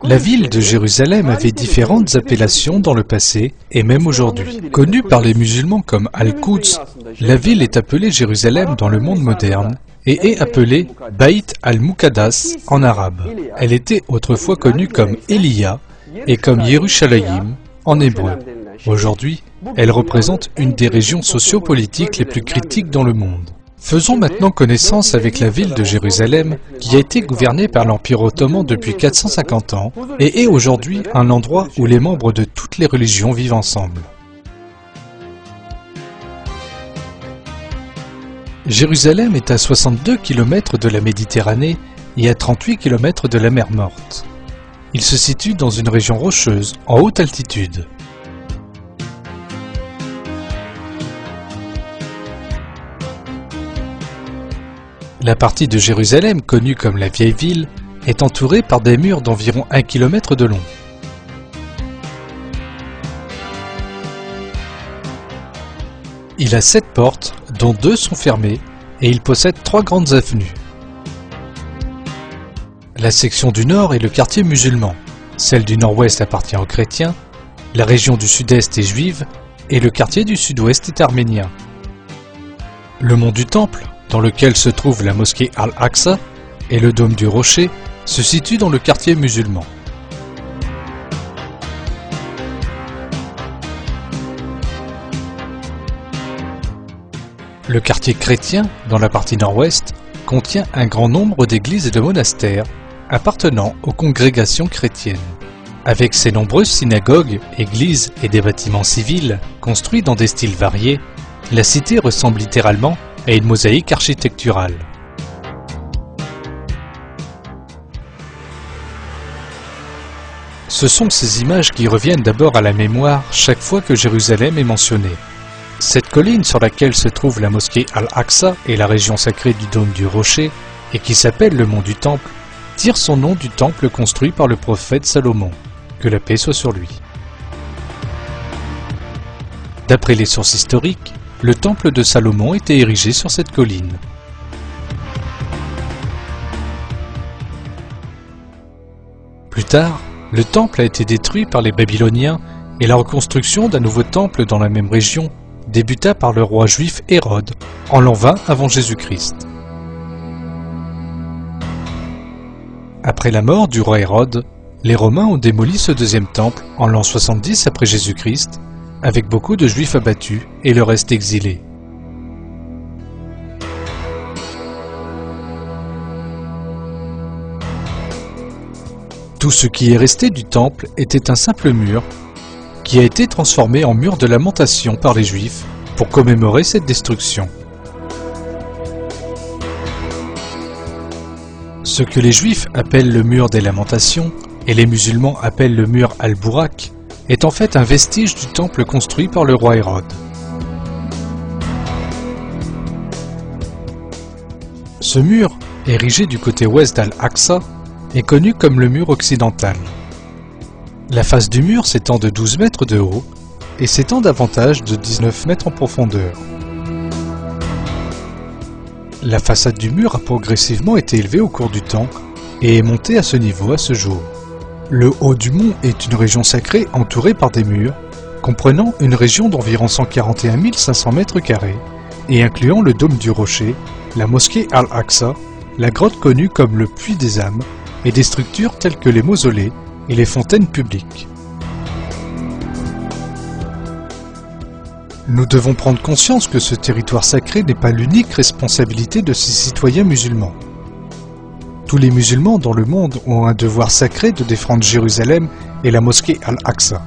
La ville de Jérusalem avait différentes appellations dans le passé et même aujourd'hui. Connue par les musulmans comme Al-Quds, la ville est appelée Jérusalem dans le monde moderne et est appelée Baït al-Muqaddas en arabe. Elle était autrefois connue comme Eliya et comme Yerushalayim en hébreu. Aujourd'hui, elle représente une des régions sociopolitiques les plus critiques dans le monde. Faisons maintenant connaissance avec la ville de Jérusalem, qui a été gouvernée par l'Empire ottoman depuis 450 ans et est aujourd'hui un endroit où les membres de toutes les religions vivent ensemble. Jérusalem est à 62 km de la Méditerranée et à 38 km de la mer Morte. Il se situe dans une région rocheuse, en haute altitude. La partie de Jérusalem, connue comme la Vieille Ville, est entourée par des murs d'environ 1 km de long. Il a 7 portes, dont 2 sont fermées, et il possède 3 grandes avenues. La section du nord est le quartier musulman, celle du nord-ouest appartient aux chrétiens, la région du sud-est est juive, et le quartier du sud-ouest est arménien. Le mont du Temple, dans lequel se trouve la mosquée Al-Aqsa, et le dôme du Rocher, se situent dans le quartier musulman. Le quartier chrétien, dans la partie nord-ouest, contient un grand nombre d'églises et de monastères appartenant aux congrégations chrétiennes. Avec ses nombreuses synagogues, églises et des bâtiments civils construits dans des styles variés, la cité ressemble littéralement à une mosaïque architecturale. Ce sont ces images qui reviennent d'abord à la mémoire chaque fois que Jérusalem est mentionnée. Cette colline sur laquelle se trouve la mosquée Al-Aqsa et la région sacrée du dôme du Rocher, et qui s'appelle le mont du Temple, tire son nom du temple construit par le prophète Salomon, que la paix soit sur lui. D'après les sources historiques, le temple de Salomon était érigé sur cette colline. Plus tard, le temple a été détruit par les Babyloniens et la reconstruction d'un nouveau temple dans la même région débuta par le roi juif Hérode en l'an 20 avant Jésus-Christ. Après la mort du roi Hérode, les Romains ont démoli ce deuxième temple en l'an 70 après Jésus-Christ, avec beaucoup de Juifs abattus et le reste exilé. Tout ce qui est resté du temple était un simple mur qui a été transformé en mur de lamentation par les Juifs pour commémorer cette destruction. Ce que les Juifs appellent le mur des lamentations et les musulmans appellent le mur al-Bourak est en fait un vestige du temple construit par le roi Hérode. Ce mur, érigé du côté ouest d'Al-Aqsa, est connu comme le mur occidental. La face du mur s'étend de 12 mètres de haut et s'étend davantage de 19 mètres en profondeur. La façade du mur a progressivement été élevée au cours du temps et est montée à ce niveau à ce jour. Le haut du mont est une région sacrée entourée par des murs, comprenant une région d'environ 141 500 mètres carrés et incluant le dôme du Rocher, la mosquée Al-Aqsa, la grotte connue comme le puits des âmes et des structures telles que les mausolées et les fontaines publiques. Nous devons prendre conscience que ce territoire sacré n'est pas l'unique responsabilité de ses citoyens musulmans. Tous les musulmans dans le monde ont un devoir sacré de défendre Jérusalem et la mosquée Al-Aqsa.